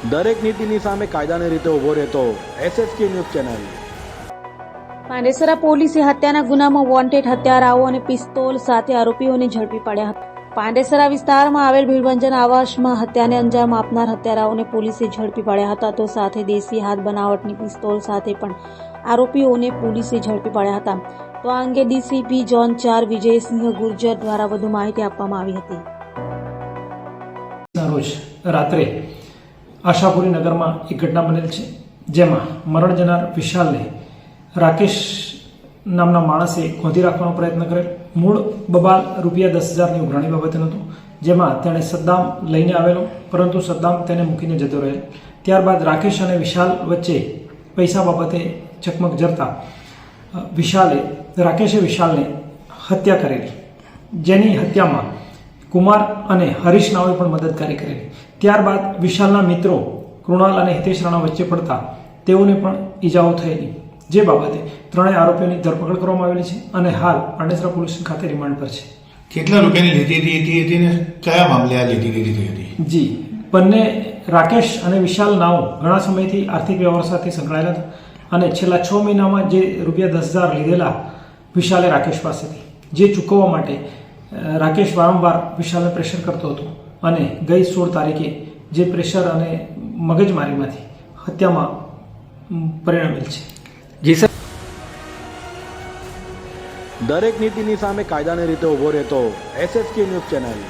દરેક નીતિની સામે કાયદાની રીતે ઊભો રહેતો SSK ન્યૂઝ ચેનલ। પાંડેસરા પોલીસે હત્યાના ગુનામાં વોન્ટેડ હત્યારાઓ અને પિસ્તોલ સાથે આરોપીઓને ઝડપી પાડ્યા હતા। પાંડેસરા વિસ્તારમાં આવેલ ભીડભંજન આવાસમાં હત્યાને અંજામ આપનાર હત્યારાઓને પોલીસે ઝડપી પાડ્યા હતા, તો સાથે દેશી હાથ બનાવટની પિસ્તોલ સાથે પણ આરોપીઓને પોલીસે ઝડપી પાડ્યા હતા। તો આ અંગે ડીસીપી ઝોન 4 વિજયસિંહ ગુર્જર દ્વારા વધુ માહિતી આપવામાં આવી હતી। રોજ રાત્રે આશાપુરી નગરમાં એક ઘટના બનેલ છે, જેમાં મરણ જનાર વિશાલને રાકેશ નામના માણસે ગોંધી રાખવાનો પ્રયત્ન કરેલ। મૂળ બબાલ રૂપિયા 10,000ની ઉઘરાણી બાબતનું હતું, જેમાં તેણે સદ્દામ લઈને આવેલો, પરંતુ સદ્દામ તેને મૂકીને જતો રહેલ। ત્યારબાદ રાકેશ અને વિશાલ વચ્ચે પૈસા બાબતે ચકમક જરતા રાકેશે વિશાલને હત્યા કરેલી, જેની હત્યામાં કુમાર અને હરીશ નાઓએ પણ મદદગારી કરેલી। ત્યારબાદ વિશાલના મિત્રો કૃણાલ અને હિતેશ રાણા વચ્ચે પડતા તેઓને પણ ઈજાઓ થયેલી, જે બાબતે ત્રણેય આરોપીઓની ધરપકડ કરવામાં આવેલી છે અને હાલ પાંડેસરા પોલીસ ખાતે રિમાન્ડ પર છે। કેટલા રૂપિયાની લીધી હતી ને કયા મામલે આ લીધી હતી? જી, બંને રાકેશ અને વિશાલ નાઓ ઘણા સમયથી આર્થિક વ્યવહાર સાથે સંકળાયેલા હતા અને છેલ્લા 6 મહિનામાં જે રૂપિયા 10,000 લીધેલા વિશાલે રાકેશ પાસેથી, જે ચૂકવવા માટે રાકેશ વારંવાર વિશાલને પ્રેશર કરતો હતો અને ગઈ 16 તારીખે જે પ્રેશર અને મગજમારીમાંથી હત્યામાં પરિણમેલ છે। જી સર, દરેક નીતિની સામે કાયદાની રીતે ઊભો રહેતો SSK ન્યૂઝ ચેનલ।